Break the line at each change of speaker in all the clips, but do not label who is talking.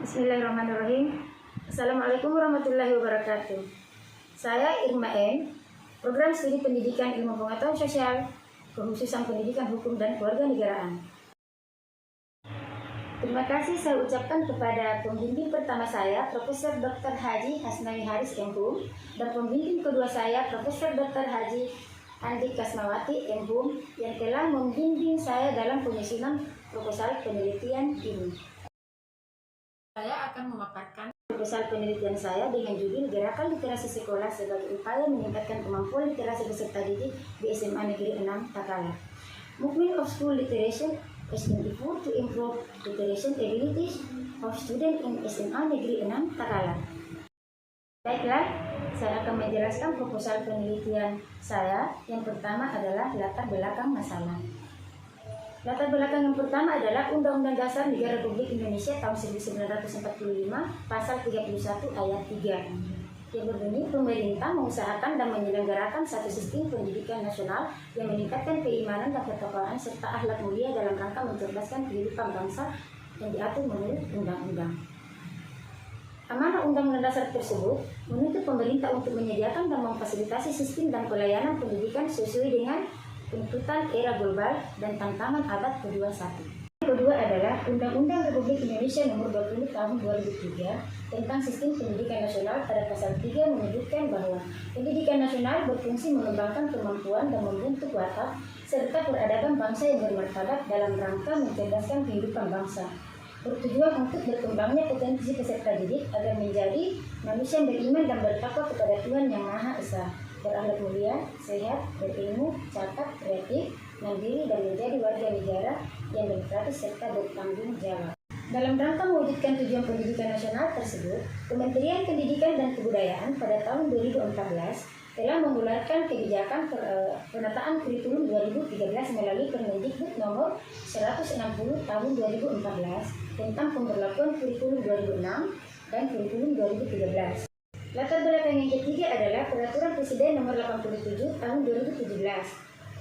Bismillahirrahmanirrahim. Assalamualaikum warahmatullahi wabarakatuh. Saya Irma M, Program Studi Pendidikan Ilmu Pengetahuan Sosial, Kekhususan Pendidikan Hukum dan Kewarganegaraan. Terima kasih saya ucapkan kepada pembimbing pertama saya, Profesor Dr. Haji Hasnawi Haris MHum, dan pembimbing kedua saya, Profesor Dr. Haji Andi Kasmawati MHum, yang telah membimbing saya dalam penyusunan proposal penelitian ini. Saya akan memaparkan proposal penelitian saya dengan judul Gerakan Literasi Sekolah sebagai upaya meningkatkan kemampuan literasi peserta didik di SMA Negeri 6 Takala. Movement of School Literacy is an effort to improve literacy abilities of students in SMA Negeri 6 Takala. Baiklah, saya akan menjelaskan proposal penelitian saya. Yang pertama adalah latar belakang masalah. Latar belakang yang pertama adalah Undang-Undang Dasar Negara Republik Indonesia tahun 1945, pasal 31 ayat 3, yang berbunyi, pemerintah mengusahakan dan menyelenggarakan satu sistem pendidikan nasional yang meningkatkan keimanan dan ketakwaan serta akhlak mulia dalam rangka mencerdaskan kehidupan bangsa yang diatur menurut undang-undang. Amanah Undang-Undang Dasar tersebut menuntut pemerintah untuk menyediakan dan memfasilitasi sistem dan pelayanan pendidikan sesuai dengan tuntutan era global dan tantangan abad ke-21. Yang kedua adalah Undang-Undang Republik Indonesia Nomor 20 Tahun 2003 tentang Sistem Pendidikan Nasional. Pada pasal 3 menyebutkan bahwa pendidikan nasional berfungsi mengembangkan kemampuan dan membentuk watak serta peradaban bangsa yang bermartabat dalam rangka mencerdaskan kehidupan bangsa. Bertujuan untuk berkembangnya potensi peserta didik agar menjadi manusia yang beriman dan bertakwa kepada Tuhan Yang Maha Esa, berakhlak mulia, sehat, berilmu, cakap, kreatif, mandiri, dan menjadi warga negara yang demokratis serta bertanggung jawab. Dalam rangka mewujudkan tujuan pendidikan nasional tersebut, Kementerian Pendidikan dan Kebudayaan pada tahun 2014 telah mengeluarkan kebijakan penataan kurikulum 2013 melalui Permendikbud nomor 160 tahun 2014 tentang pemberlakuan kurikulum 2006 dan kurikulum 2013. Latar belakang yang ketiga adalah Peraturan Presiden Nomor 87 Tahun 2017,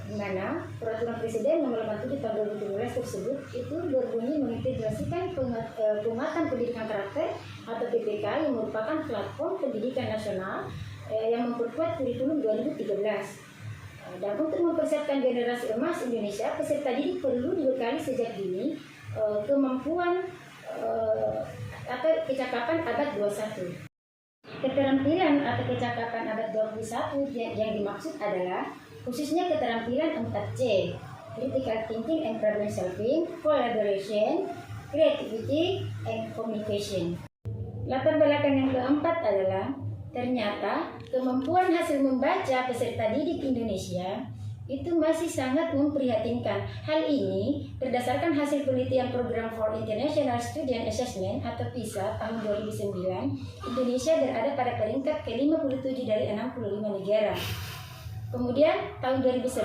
di mana Peraturan Presiden Nomor 87 Tahun 2017 tersebut itu berbunyi mengintegrasikan penguatan pendidikan karakter atau PPK yang merupakan platform pendidikan nasional yang memperkuat kurikulum 2013. Dan untuk mempersiapkan generasi emas Indonesia, peserta didik perlu dibekali sejak dini kemampuan atau kecakapan abad 21. Keterampilan atau kecakapan abad 21 yang dimaksud adalah khususnya keterampilan 4C, critical thinking and problem solving, collaboration, creativity, and communication. Latar belakang yang keempat adalah ternyata kemampuan hasil membaca peserta didik Indonesia itu masih sangat memprihatinkan. Hal ini berdasarkan hasil penelitian Program for International Student Assessment atau PISA tahun 2009, Indonesia berada pada peringkat ke-57 dari 65 negara. Kemudian tahun 2011,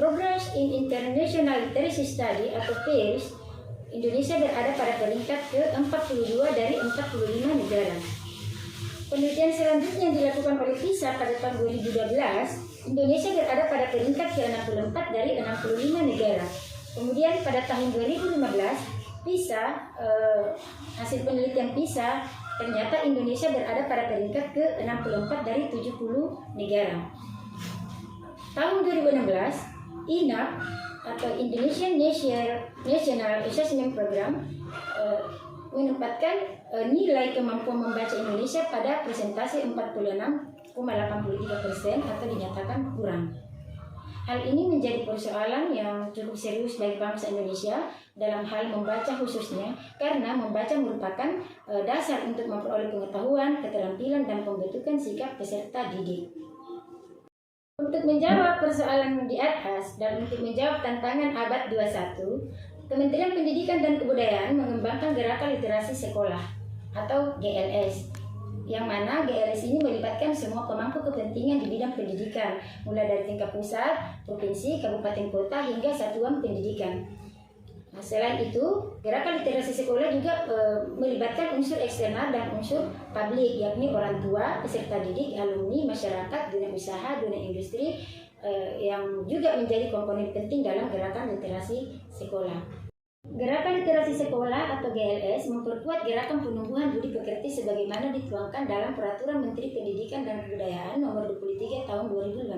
Progress in International Literacy Study atau PIRS, Indonesia berada pada peringkat ke-42 dari 45 negara. Penelitian selanjutnya yang dilakukan oleh PISA pada tahun 2012, Indonesia berada pada peringkat ke-64 dari 65 negara. Kemudian pada tahun 2015, PISA, hasil penelitian PISA, ternyata Indonesia berada pada peringkat ke-64 dari 70 negara. Tahun 2016, INAP atau Indonesian National Assessment Program menempatkan nilai kemampuan membaca Indonesia pada presentasi 46,83% atau dinyatakan kurang. Hal ini menjadi persoalan yang cukup serius bagi bangsa Indonesia dalam hal membaca khususnya, karena membaca merupakan dasar untuk memperoleh pengetahuan, keterampilan, dan pembentukan sikap peserta didik. Untuk menjawab persoalan di atas dan untuk menjawab tantangan abad 21, Kementerian Pendidikan dan Kebudayaan mengembangkan Gerakan Literasi Sekolah atau GLS, yang mana GLS ini melibatkan semua pemangku kepentingan di bidang pendidikan, mulai dari tingkat pusat, provinsi, kabupaten kota, hingga satuan pendidikan. Nah, selain itu, Gerakan Literasi Sekolah juga melibatkan unsur eksternal dan unsur publik, yakni orang tua, peserta didik, alumni, masyarakat, dunia usaha, dunia industri, yang juga menjadi komponen penting dalam gerakan literasi sekolah. Gerakan Literasi Sekolah atau GLS memperkuat gerakan penumbuhan budi pekerti sebagaimana dituangkan dalam Peraturan Menteri Pendidikan dan Kebudayaan Nomor 23 Tahun 2015.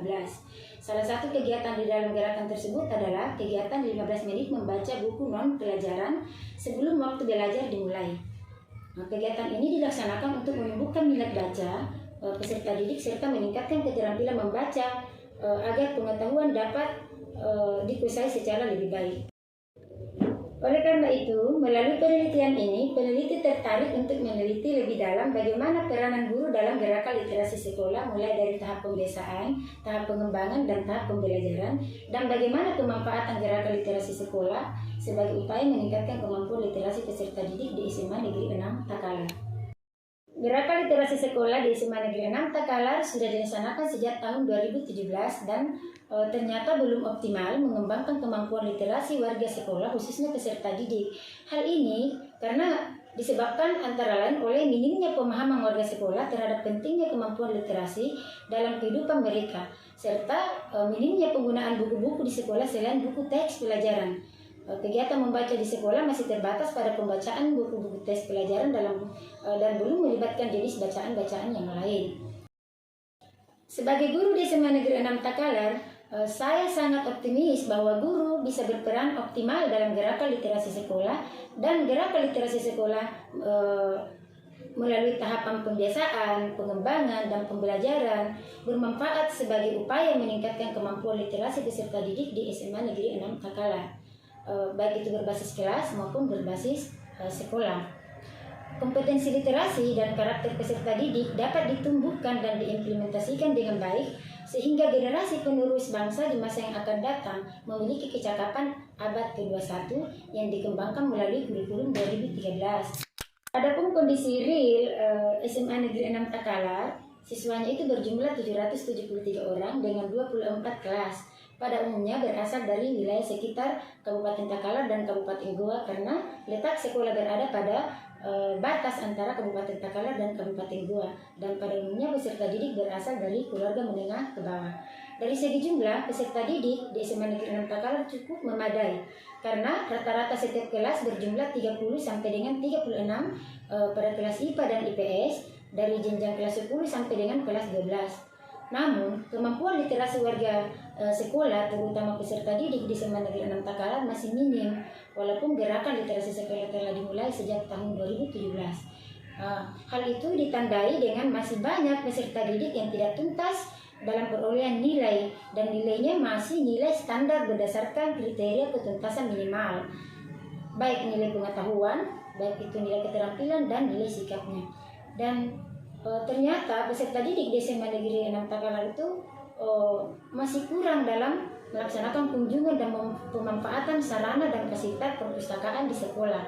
Salah satu kegiatan di dalam gerakan tersebut adalah kegiatan 15 menit membaca buku non-pelajaran sebelum waktu belajar dimulai. Kegiatan ini dilaksanakan untuk menumbuhkan minat baca peserta didik serta meningkatkan keterampilan membaca agar pengetahuan dapat dikuasai secara lebih baik. Oleh karena itu, melalui penelitian ini, peneliti tertarik untuk meneliti lebih dalam bagaimana peranan guru dalam gerakan literasi sekolah mulai dari tahap pembiasaan, tahap pengembangan, dan tahap pembelajaran, dan bagaimana kemanfaatan gerakan literasi sekolah sebagai upaya meningkatkan kemampuan literasi peserta didik di SMA Negeri 6 Takalar. Gerakan literasi sekolah di SMA Negeri 6 Takalar sudah dilaksanakan sejak tahun 2017 dan ternyata belum optimal mengembangkan kemampuan literasi warga sekolah khususnya peserta didik. Hal ini karena disebabkan antara lain oleh minimnya pemahaman warga sekolah terhadap pentingnya kemampuan literasi dalam kehidupan mereka, serta minimnya penggunaan buku-buku di sekolah selain buku teks pelajaran. Kegiatan membaca di sekolah masih terbatas pada pembacaan buku-buku teks pelajaran dan belum melibatkan jenis bacaan-bacaan yang lain. Sebagai guru di SMA Negeri 6 Takalar, saya sangat optimis bahwa guru bisa berperan optimal dalam gerakan literasi sekolah dan gerakan literasi sekolah melalui tahapan pembiasaan, pengembangan, dan pembelajaran bermanfaat sebagai upaya meningkatkan kemampuan literasi peserta didik di SMA Negeri 6 Takalar. Baik itu berbasis kelas maupun berbasis sekolah. Kompetensi literasi dan karakter peserta didik dapat ditumbuhkan dan diimplementasikan dengan baik sehingga generasi penerus bangsa di masa yang akan datang memiliki kecakapan abad ke-21 yang dikembangkan melalui kurikulum 2013. Adapun kondisi real SMA Negeri 6 Takalar, siswanya itu berjumlah 773 orang dengan 24 kelas. Pada umumnya berasal dari wilayah sekitar Kabupaten Takalar dan Kabupaten Goa karena letak sekolah berada pada batas antara Kabupaten Takalar dan Kabupaten Goa, dan pada umumnya peserta didik berasal dari keluarga menengah ke bawah. Dari segi jumlah peserta didik di SMA Negeri 6 Takalar cukup memadai karena rata-rata setiap kelas berjumlah 30 sampai dengan 36 pada kelas IPA dan IPS dari jenjang kelas 10 sampai dengan kelas 12. Namun, kemampuan literasi warga sekolah, terutama peserta didik di SMA Negeri 6 Takalar masih minim, walaupun gerakan literasi sekolah telah dimulai sejak tahun 2017. Hal itu ditandai dengan masih banyak peserta didik yang tidak tuntas dalam perolehan nilai, dan nilainya masih nilai standar berdasarkan kriteria ketuntasan minimal, baik nilai pengetahuan, baik itu nilai keterampilan, dan nilai sikapnya. Dan ternyata peserta didik di SMA Negeri 6 Takalar itu masih kurang dalam melaksanakan kunjungan dan pemanfaatan sarana dan fasilitas perpustakaan di sekolah.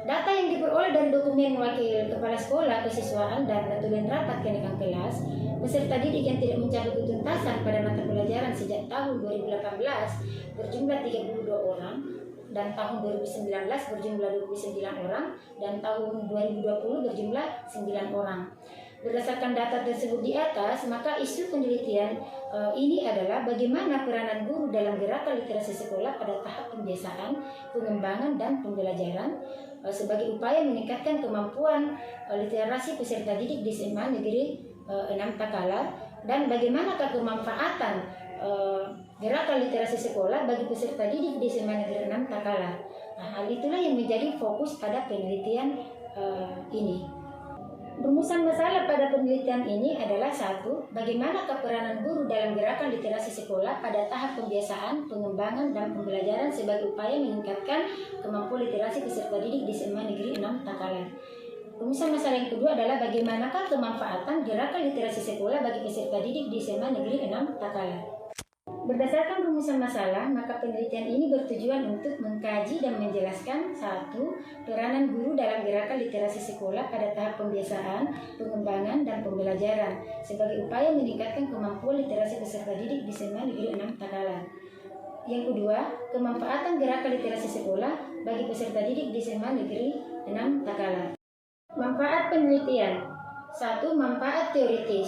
Data yang diperoleh dari dokumen wakil kepala sekolah kesiswaan dan notulen rapat kenaikan kelas, peserta didik yang tidak mencapai ketuntasan pada mata pelajaran sejak tahun 2018 berjumlah 32 orang, dan tahun 2019 berjumlah 29 orang, dan tahun 2020 berjumlah 9 orang. Berdasarkan data tersebut di atas, maka isu penelitian ini adalah bagaimana peranan guru dalam gerakan literasi sekolah pada tahap pembiasaan, pengembangan, dan pembelajaran sebagai upaya meningkatkan kemampuan literasi peserta didik di SMA Negeri 6 Takalar, dan bagaimanakah kemanfaatan gerakan literasi sekolah bagi peserta didik di SMA Negeri 6 Takalar. Nah, hal itulah yang menjadi fokus pada penelitian ini. Rumusan masalah pada penelitian ini adalah: 1. Bagaimana peranan guru dalam gerakan literasi sekolah pada tahap pembiasaan, pengembangan, dan pembelajaran sebagai upaya meningkatkan kemampuan literasi peserta didik di SMA Negeri 6 Takalar. Rumusan masalah yang kedua adalah bagaimanakah kemanfaatan gerakan literasi sekolah bagi peserta didik di SMA Negeri 6 Takalar. Berdasarkan rumusan masalah, maka penelitian ini bertujuan untuk mengkaji dan menjelaskan: 1. Peranan guru dalam gerakan literasi sekolah pada tahap pembiasaan, pengembangan, dan pembelajaran sebagai upaya meningkatkan kemampuan literasi peserta didik di SMA Negeri 6 Takalar. Yang kedua, kemanfaatan gerakan literasi sekolah bagi peserta didik di SMA Negeri 6 Takalar. Manfaat penelitian. 1. Manfaat teoritis.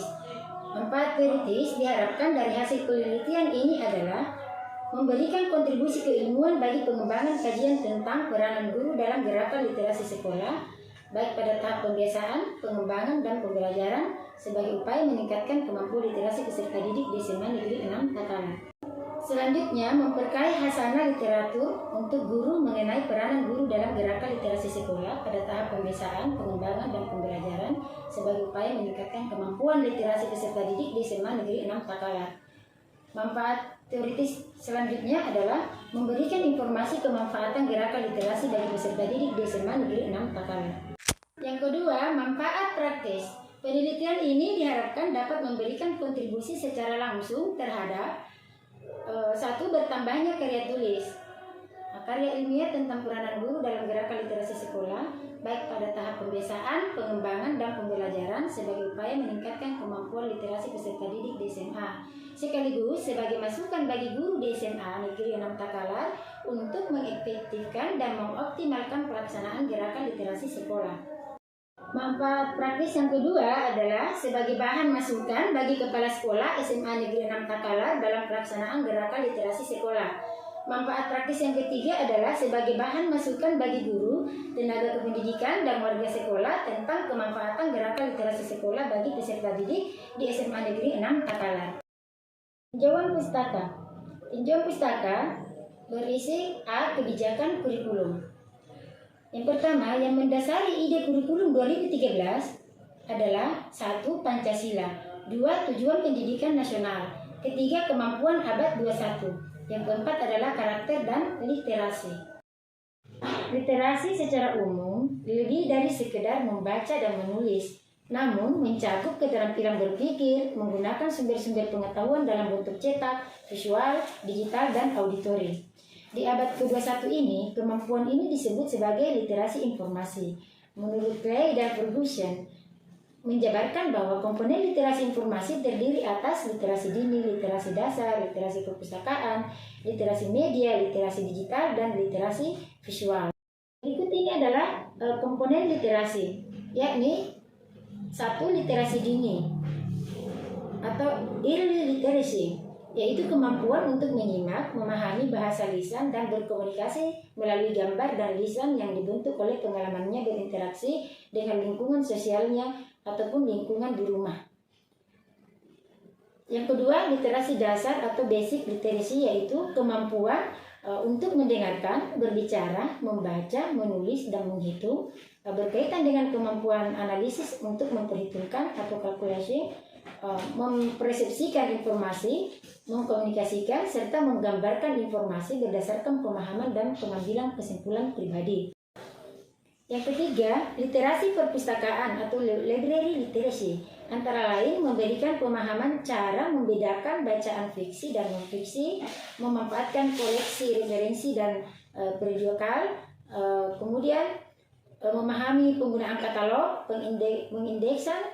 Manfaat teoritis diharapkan dari hasil penelitian ini adalah memberikan kontribusi keilmuan bagi pengembangan kajian tentang peranan guru dalam gerakan literasi sekolah, baik pada tahap pembiasaan, pengembangan, dan pembelajaran sebagai upaya meningkatkan kemampuan literasi peserta didik di SMA Negeri 6 Takalar. Selanjutnya, memperkaya hasanah literatur untuk guru mengenai peranan guru dalam gerakan literasi sekolah pada tahap pembiasaan, pengembangan, dan pembelajaran sebagai upaya meningkatkan kemampuan literasi peserta didik di SMA Negeri 6 Takalar. Manfaat teoritis selanjutnya adalah memberikan informasi kemanfaatan gerakan literasi bagi peserta didik di SMA Negeri 6 Takalar. Yang kedua, manfaat praktis. Penelitian ini diharapkan dapat memberikan kontribusi secara langsung terhadap satu, bertambahnya karya tulis. Karya ilmiah tentang peranan guru dalam gerakan literasi sekolah, baik pada tahap pembiasaan, pengembangan, dan pembelajaran sebagai upaya meningkatkan kemampuan literasi peserta didik di SMA, sekaligus sebagai masukan bagi guru di SMA Negeri 6 Takalar untuk mengefektifkan dan mengoptimalkan pelaksanaan gerakan literasi sekolah. Manfaat praktis yang kedua adalah sebagai bahan masukan bagi kepala sekolah SMA Negeri 6 Takalar dalam pelaksanaan gerakan literasi sekolah. Manfaat praktis yang ketiga adalah sebagai bahan masukan bagi guru, tenaga kependidikan, dan warga sekolah tentang kemanfaatan gerakan literasi sekolah bagi peserta didik di SMA Negeri 6 Takalar. Tinjauan pustaka. Tinjauan pustaka berisi A. Kebijakan kurikulum. Yang pertama, yang mendasari ide kurikulum 2013 adalah 1. Pancasila, 2. Tujuan pendidikan nasional, ketiga kemampuan abad 21, yang keempat adalah karakter dan literasi. Literasi secara umum lebih dari sekedar membaca dan menulis, namun mencakup keterampilan berpikir, menggunakan sumber-sumber pengetahuan dalam bentuk cetak, visual, digital, dan auditori. Di abad ke-21 ini, kemampuan ini disebut sebagai literasi informasi. Menurut Clay dan Ferguson, menjabarkan bahwa komponen literasi informasi terdiri atas literasi dini, literasi dasar, literasi perpustakaan, literasi media, literasi digital, dan literasi visual. Berikut ini adalah komponen literasi, yakni 1. Literasi dini atau early literacy, yaitu kemampuan untuk menyimak, memahami bahasa lisan, dan berkomunikasi melalui gambar dan lisan yang dibentuk oleh pengalamannya berinteraksi dengan lingkungan sosialnya ataupun lingkungan di rumah. Yang kedua, literasi dasar atau basic literacy, yaitu kemampuan untuk mendengarkan, berbicara, membaca, menulis, dan menghitung, berkaitan dengan kemampuan analisis untuk memperhitungkan atau kalkulasi, mempersepsikan informasi, mengkomunikasikan, serta menggambarkan informasi berdasarkan pemahaman dan pengambilan kesimpulan pribadi. Yang ketiga, literasi perpustakaan atau library literacy, antara lain memberikan pemahaman cara membedakan bacaan fiksi dan non-fiksi, memanfaatkan koleksi referensi dan periodikal, kemudian memahami penggunaan katalog, pengindeksan,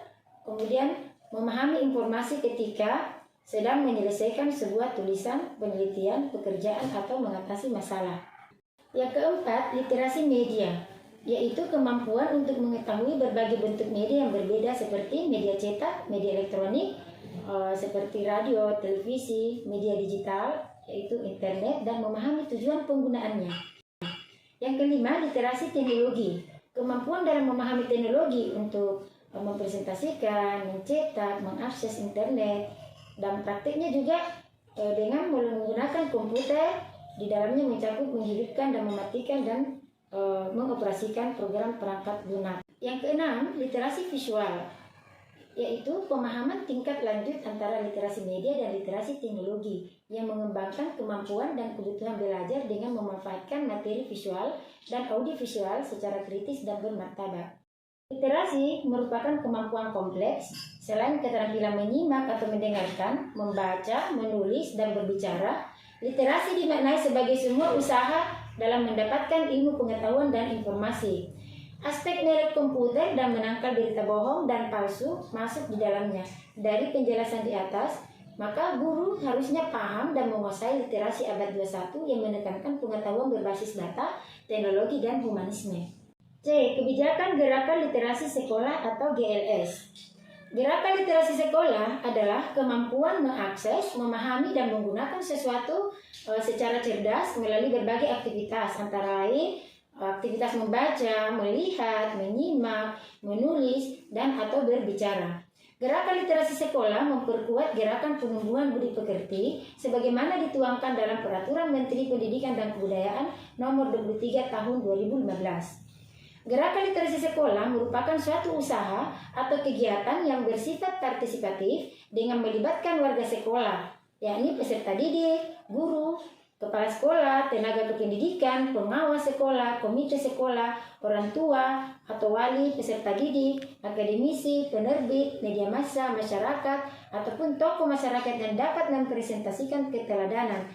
kemudian memahami informasi ketika sedang menyelesaikan sebuah tulisan, penelitian, pekerjaan, atau mengatasi masalah. Yang keempat, literasi media, yaitu kemampuan untuk mengetahui berbagai bentuk media yang berbeda seperti media cetak, media elektronik, seperti radio, televisi, media digital, yaitu internet, dan memahami tujuan penggunaannya. Yang kelima, literasi teknologi, kemampuan dalam memahami teknologi untuk mempresentasikan, mencetak, mengakses internet, dan praktiknya juga dengan menggunakan komputer, di dalamnya mencakup menghidupkan dan mematikan dan mengoperasikan program perangkat lunak. Yang keenam, literasi visual, yaitu pemahaman tingkat lanjut antara literasi media dan literasi teknologi yang mengembangkan kemampuan dan kebutuhan belajar dengan memanfaatkan materi visual dan audiovisual secara kritis dan bermartabat. Literasi merupakan kemampuan kompleks, selain keterampilan menyimak atau mendengarkan, membaca, menulis, dan berbicara. Literasi dimaknai sebagai semua usaha dalam mendapatkan ilmu pengetahuan dan informasi. Aspek merek komputer dan menangkal berita bohong dan palsu masuk di dalamnya. Dari penjelasan di atas, maka guru harusnya paham dan menguasai literasi abad 21 yang menekankan pengetahuan berbasis data, teknologi, dan humanisme. C. Kebijakan Gerakan Literasi Sekolah atau GLS. Gerakan literasi sekolah adalah kemampuan mengakses, memahami, dan menggunakan sesuatu secara cerdas melalui berbagai aktivitas, antara lain aktivitas membaca, melihat, menyimak, menulis, dan atau berbicara. Gerakan literasi sekolah memperkuat gerakan penumbuhan budi pekerti sebagaimana dituangkan dalam Peraturan Menteri Pendidikan dan Kebudayaan Nomor 23 Tahun 2015. Gerakan literasi sekolah merupakan suatu usaha atau kegiatan yang bersifat partisipatif dengan melibatkan warga sekolah, yakni peserta didik, guru, kepala sekolah, tenaga kependidikan, pengawas sekolah, komite sekolah, orang tua atau wali peserta didik, akademisi, penerbit, media massa, masyarakat, ataupun tokoh masyarakat yang dapat mempresentasikan keteladanan,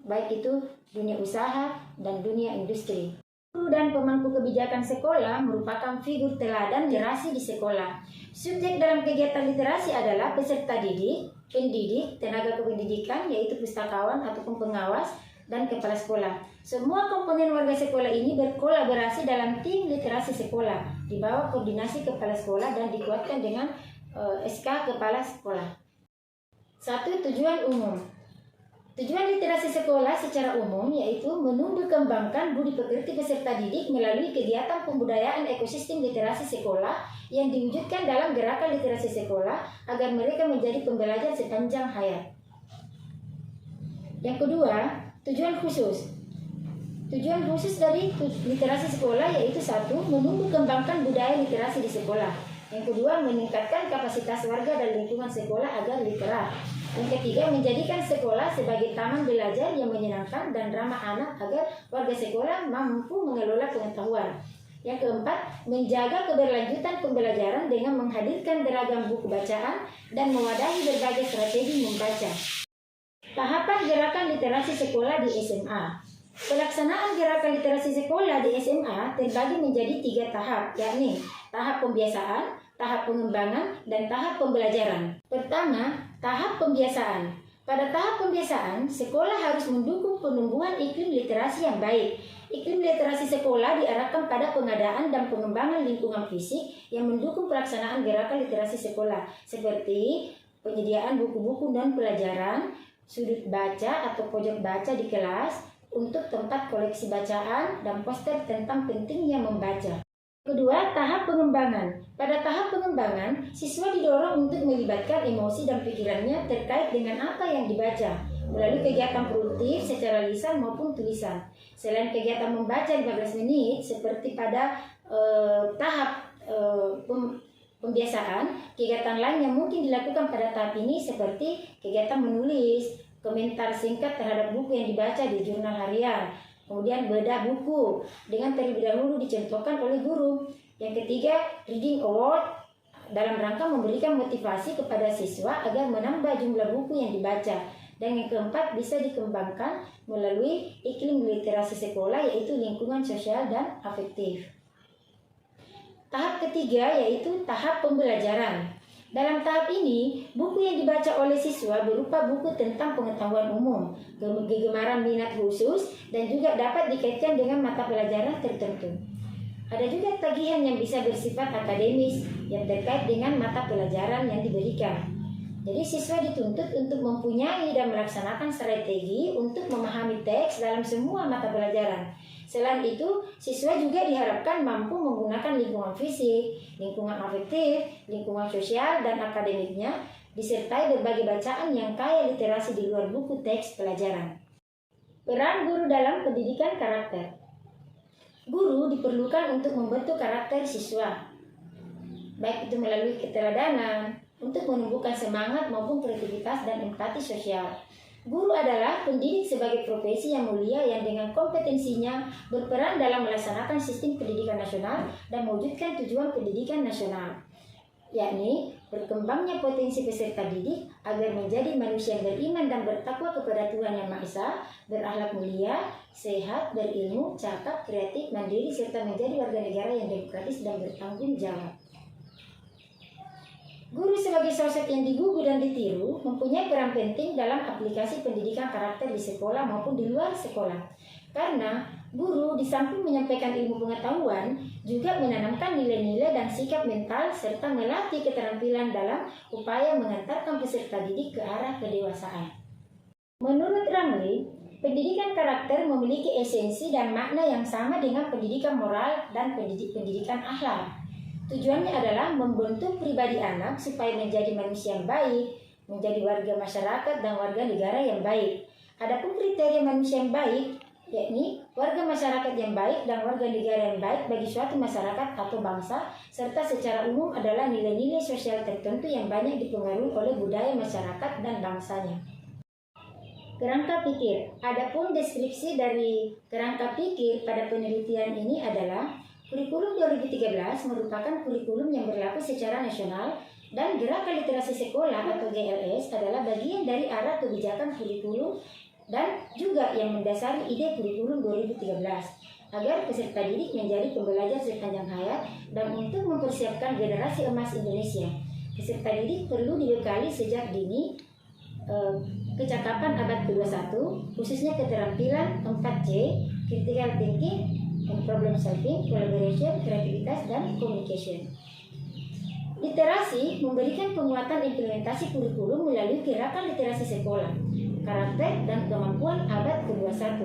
baik itu dunia usaha dan dunia industri. Guru dan pemangku kebijakan sekolah merupakan figur teladan literasi di sekolah. Subjek dalam kegiatan literasi adalah peserta didik, pendidik, tenaga kependidikan yaitu pustakawan ataupun pengawas, dan kepala sekolah. Semua komponen warga sekolah ini berkolaborasi dalam tim literasi sekolah di bawah koordinasi kepala sekolah dan dikuatkan dengan SK kepala sekolah. 1. Tujuan umum. Tujuan literasi sekolah secara umum yaitu menumbuh kembangkan budi pekerti peserta didik melalui kegiatan pembudayaan ekosistem literasi sekolah yang diwujudkan dalam gerakan literasi sekolah agar mereka menjadi pembelajar sepanjang hayat. Yang kedua, tujuan khusus. Tujuan khusus dari literasi sekolah yaitu 1. Menumbuh kembangkan budaya literasi di sekolah. Yang kedua, meningkatkan kapasitas warga dan lingkungan sekolah agar literat. Yang ketiga, menjadikan sekolah sebagai taman belajar yang menyenangkan dan ramah anak agar warga sekolah mampu mengelola pengetahuan. Yang keempat, menjaga keberlanjutan pembelajaran dengan menghadirkan beragam buku bacaan dan mewadahi berbagai strategi membaca. Tahapan gerakan literasi sekolah di SMA. Pelaksanaan gerakan literasi sekolah di SMA terbagi menjadi 3 tahap, yakni tahap pembiasaan, tahap pengembangan, dan tahap pembelajaran. Pertama, tahap pembiasaan. Pada tahap pembiasaan, sekolah harus mendukung penumbuhan iklim literasi yang baik. Iklim literasi sekolah diarahkan pada pengadaan dan pengembangan lingkungan fisik yang mendukung pelaksanaan gerakan literasi sekolah, seperti penyediaan buku-buku dan pelajaran, sudut baca atau pojok baca di kelas, untuk tempat koleksi bacaan, dan poster tentang pentingnya membaca. Kedua, tahap pengembangan. Pada tahap pengembangan, siswa didorong untuk melibatkan emosi dan pikirannya terkait dengan apa yang dibaca, melalui kegiatan produktif secara lisan maupun tulisan. Selain kegiatan membaca 15 menit, seperti pada tahap pembiasaan, kegiatan lain yang mungkin dilakukan pada tahap ini seperti kegiatan menulis, komentar singkat terhadap buku yang dibaca di jurnal harian, kemudian bedah buku dengan terlebih dahulu dicontohkan oleh guru. Yang ketiga, reading award dalam rangka memberikan motivasi kepada siswa agar menambah jumlah buku yang dibaca. Dan yang keempat, bisa dikembangkan melalui iklim literasi sekolah yaitu lingkungan sosial dan afektif. Tahap ketiga yaitu tahap pembelajaran. Dalam tahap ini, buku yang dibaca oleh siswa berupa buku tentang pengetahuan umum, kegemaran minat khusus, dan juga dapat dikaitkan dengan mata pelajaran tertentu. Ada juga tagihan yang bisa bersifat akademis yang terkait dengan mata pelajaran yang diberikan. Jadi siswa dituntut untuk mempunyai dan melaksanakan strategi untuk memahami teks dalam semua mata pelajaran. Selain itu, siswa juga diharapkan mampu menggunakan lingkungan fisik, lingkungan afektif, lingkungan sosial, dan akademiknya, disertai berbagai bacaan yang kaya literasi di luar buku teks pelajaran. Peran guru dalam pendidikan karakter. Guru diperlukan untuk membentuk karakter siswa, baik itu melalui keteladanan, untuk menumbuhkan semangat maupun kreativitas dan empati sosial. Guru adalah pendidik sebagai profesi yang mulia yang dengan kompetensinya berperan dalam melaksanakan sistem pendidikan nasional dan mewujudkan tujuan pendidikan nasional, yakni berkembangnya potensi peserta didik agar menjadi manusia yang beriman dan bertakwa kepada Tuhan Yang Maha Esa, berakhlak mulia, sehat, berilmu, cakap, kreatif, mandiri, serta menjadi warga negara yang demokratis dan bertanggung jawab. Guru sebagai sosok yang digugu dan ditiru mempunyai peran penting dalam aplikasi pendidikan karakter di sekolah maupun di luar sekolah. Karena guru di samping menyampaikan ilmu pengetahuan juga menanamkan nilai-nilai dan sikap mental serta melatih keterampilan dalam upaya mengantarkan peserta didik ke arah kedewasaan. Menurut Ramli, pendidikan karakter memiliki esensi dan makna yang sama dengan pendidikan moral dan pendidikan akhlak. Tujuannya adalah membentuk pribadi anak supaya menjadi manusia yang baik, menjadi warga masyarakat dan warga negara yang baik. Adapun kriteria manusia yang baik, yakni warga masyarakat yang baik dan warga negara yang baik bagi suatu masyarakat atau bangsa, serta secara umum adalah nilai-nilai sosial tertentu yang banyak dipengaruhi oleh budaya masyarakat dan bangsanya. Kerangka pikir. Adapun deskripsi dari kerangka pikir pada penelitian ini adalah kurikulum 2013 merupakan kurikulum yang berlaku secara nasional dan Gerakan Literasi Sekolah atau GLS adalah bagian dari arah kebijakan kurikulum dan juga yang mendasari ide kurikulum 2013 agar peserta didik menjadi pembelajar sepanjang hayat dan untuk mempersiapkan generasi emas Indonesia. Peserta didik perlu dibekali sejak dini kecakapan abad ke-21, khususnya keterampilan 4C, critical thinking, problem solving, collaboration, kreativitas, dan communication. Literasi memberikan penguatan implementasi kurikulum melalui gerakan literasi sekolah, karakter, dan kemampuan abad ke-21.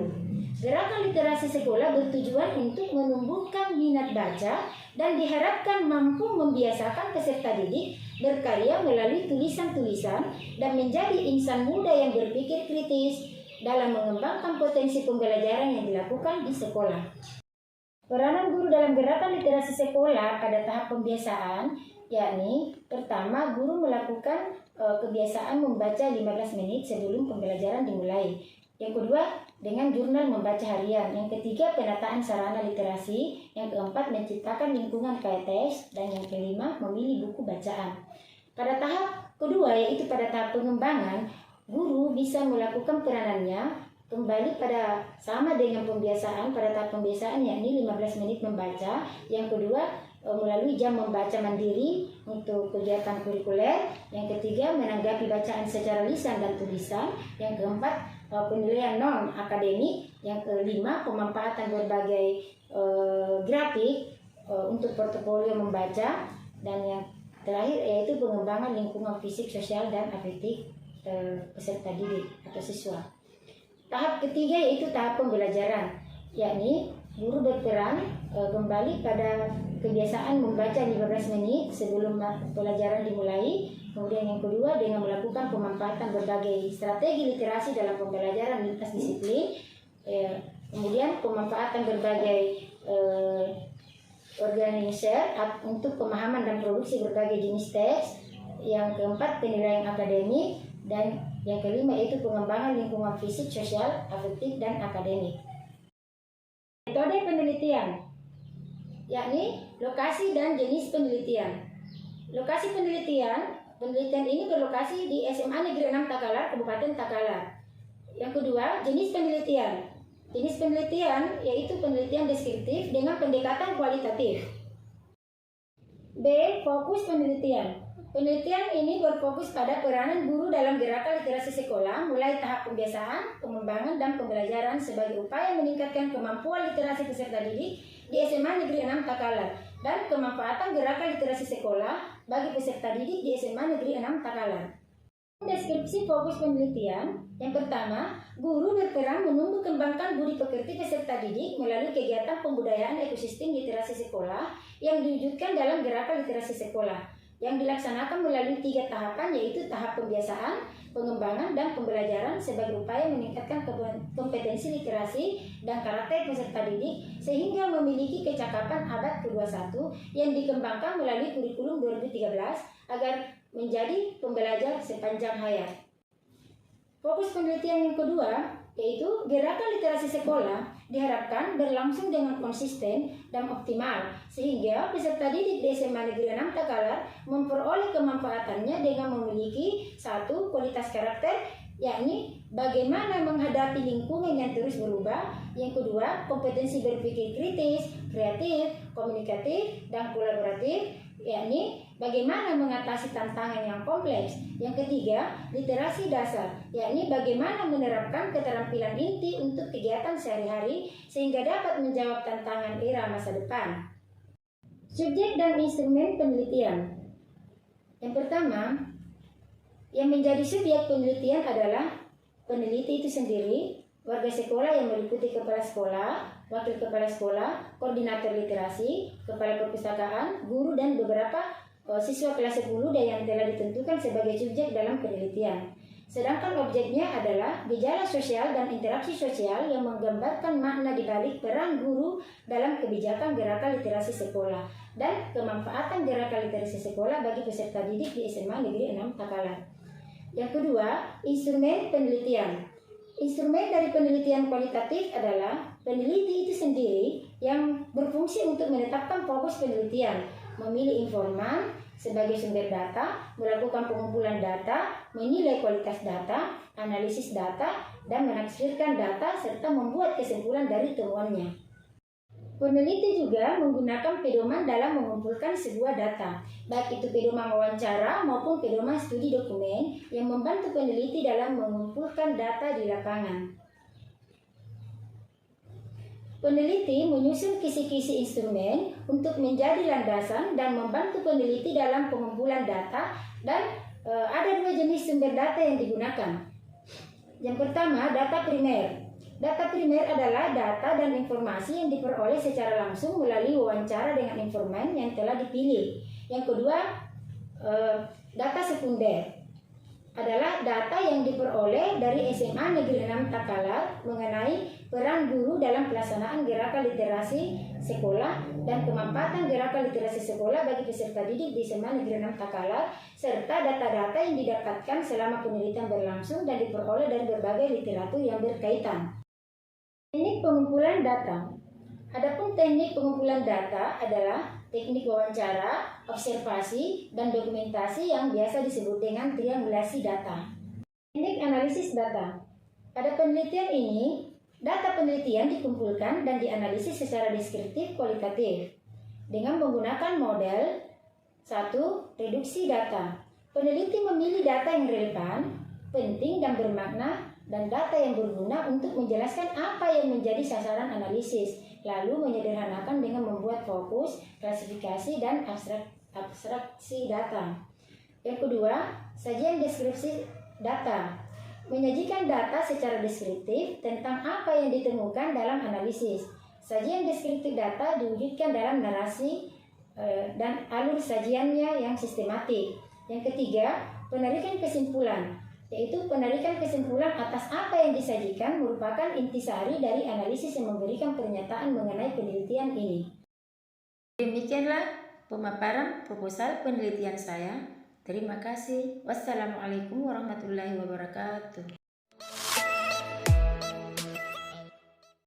Gerakan literasi sekolah bertujuan untuk menumbuhkan minat baca dan diharapkan mampu membiasakan peserta didik berkarya melalui tulisan-tulisan dan menjadi insan muda yang berpikir kritis dalam mengembangkan potensi pembelajaran yang dilakukan di sekolah. Peranan guru dalam gerakan literasi sekolah pada tahap pembiasaan, yakni pertama, guru melakukan kebiasaan membaca 15 menit sebelum pembelajaran dimulai. Yang kedua, dengan jurnal membaca harian. Yang ketiga, penataan sarana literasi. Yang keempat, menciptakan lingkungan KTS. Dan yang kelima, memilih buku bacaan. Pada tahap kedua, yaitu pada tahap pengembangan, guru bisa melakukan peranannya kembali pada sama dengan pembiasaan. Pada tahap pembiasaan, yakni 15 menit membaca. Yang kedua, melalui jam membaca mandiri untuk kegiatan kurikuler. Yang ketiga, menanggapi bacaan secara lisan dan tulisan. Yang keempat, penilaian non-akademik. Yang kelima, pemanfaatan berbagai grafik untuk portofolio membaca. Dan yang terakhir yaitu pengembangan lingkungan fisik, sosial, dan afektif peserta didik atau siswa. Tahap ketiga yaitu tahap pembelajaran, yakni guru berperan kembali pada kebiasaan membaca 15 menit sebelum pelajaran dimulai. Kemudian yang kedua, dengan melakukan pemanfaatan berbagai strategi literasi dalam pembelajaran lintas disiplin. Kemudian pemanfaatan berbagai organizer untuk pemahaman dan produksi berbagai jenis teks. Yang keempat, penilaian akademik. Dan yang kelima yaitu pengembangan lingkungan fisik, sosial, afektif, dan akademik. Metode penelitian, yakni lokasi dan jenis penelitian. Lokasi penelitian ini berlokasi di SMA Negeri 6 Takalar, Kabupaten Takalar. Yang kedua, jenis penelitian. Jenis penelitian yaitu penelitian deskriptif dengan pendekatan kualitatif. B. Fokus penelitian. Penelitian ini berfokus pada peranan guru dalam gerakan literasi sekolah mulai tahap pembiasaan, pengembangan, dan pembelajaran sebagai upaya meningkatkan kemampuan literasi peserta didik di SMA Negeri 6 Takalar dan kemanfaatan gerakan literasi sekolah bagi peserta didik di SMA Negeri 6 Takalar. Deskripsi fokus penelitian. Yang pertama, guru berperan menumbuh kembangkan budi pekerti peserta didik melalui kegiatan pembudayaan ekosistem literasi sekolah yang diwujudkan dalam gerakan literasi sekolah yang dilaksanakan melalui 3 tahapan, yaitu tahap pembiasaan, pengembangan, dan pembelajaran sebagai upaya meningkatkan kompetensi literasi dan karakter peserta didik sehingga memiliki kecakapan abad ke-21 yang dikembangkan melalui kurikulum 2013 agar menjadi pembelajar sepanjang hayat. Fokus penelitian yang kedua yaitu gerakan literasi sekolah diharapkan berlangsung dengan konsisten dan optimal sehingga peserta didik di SMA Negeri 6 Takalar memperoleh kemanfaatannya dengan memiliki 1. Kualitas karakter yakni bagaimana menghadapi lingkungan yang terus berubah. Yang kedua, kompetensi berpikir kritis, kreatif, komunikatif, dan kolaboratif, yakni bagaimana mengatasi tantangan yang kompleks. Yang ketiga, literasi dasar, yakni bagaimana menerapkan keterampilan inti untuk kegiatan sehari-hari sehingga dapat menjawab tantangan era masa depan. Subjek dan instrumen penelitian. Yang pertama, yang menjadi subjek penelitian adalah peneliti itu sendiri, warga sekolah yang meliputi kepala sekolah, wakil kepala sekolah, koordinator literasi, kepala perpustakaan, guru, dan beberapa siswa kelas 10 dan yang telah ditentukan sebagai subjek dalam penelitian. Sedangkan objeknya adalah gejala sosial dan interaksi sosial yang menggambarkan makna dibalik peran guru dalam kebijakan gerakan literasi sekolah dan kemanfaatan gerakan literasi sekolah bagi peserta didik di SMA Negeri 6 Takalar. Yang kedua, instrumen penelitian. Instrumen dari penelitian kualitatif adalah peneliti itu sendiri yang berfungsi untuk menetapkan fokus penelitian, memilih informan sebagai sumber data, melakukan pengumpulan data, menilai kualitas data, analisis data, dan menafsirkan data serta membuat kesimpulan dari temuannya. Peneliti juga menggunakan pedoman dalam mengumpulkan sebuah data, baik itu pedoman wawancara maupun pedoman studi dokumen yang membantu peneliti dalam mengumpulkan data di lapangan. Peneliti menyusun kisi-kisi instrumen untuk menjadi landasan dan membantu peneliti dalam pengumpulan data dan ada dua jenis sumber data yang digunakan. Yang pertama, data primer. Data primer adalah data dan informasi yang diperoleh secara langsung melalui wawancara dengan informan yang telah dipilih. Yang kedua, data sekunder adalah data yang diperoleh dari SMA Negeri 6 Takalar mengenai peran guru dalam pelaksanaan gerakan literasi sekolah dan kemanfaatan gerakan literasi sekolah bagi peserta didik di SMA Negeri 6 Takalar, serta data-data yang didapatkan selama penelitian berlangsung dan diperoleh dari berbagai literatur yang berkaitan. Teknik pengumpulan data. Adapun teknik pengumpulan data adalah teknik wawancara, observasi, dan dokumentasi yang biasa disebut dengan triangulasi data. Teknik analisis data. Pada penelitian ini, data penelitian dikumpulkan dan dianalisis secara deskriptif kualitatif dengan menggunakan model 1. Reduksi data. Peneliti memilih data yang relevan, penting, dan bermakna, dan data yang berguna untuk menjelaskan apa yang menjadi sasaran analisis, lalu menyederhanakan dengan membuat fokus, klasifikasi, dan abstraksi data. Yang kedua, sajian deskripsi data. Menyajikan data secara deskriptif tentang apa yang ditemukan dalam analisis. Sajian deskriptif data diwujudkan dalam narasi dan alur sajiannya yang sistematik. Yang ketiga, penarikan kesimpulan, yaitu penarikan kesimpulan atas apa yang disajikan merupakan intisari dari analisis yang memberikan pernyataan mengenai penelitian ini. Demikianlah pemaparan proposal penelitian saya. Terima kasih. Wassalamualaikum warahmatullahi wabarakatuh.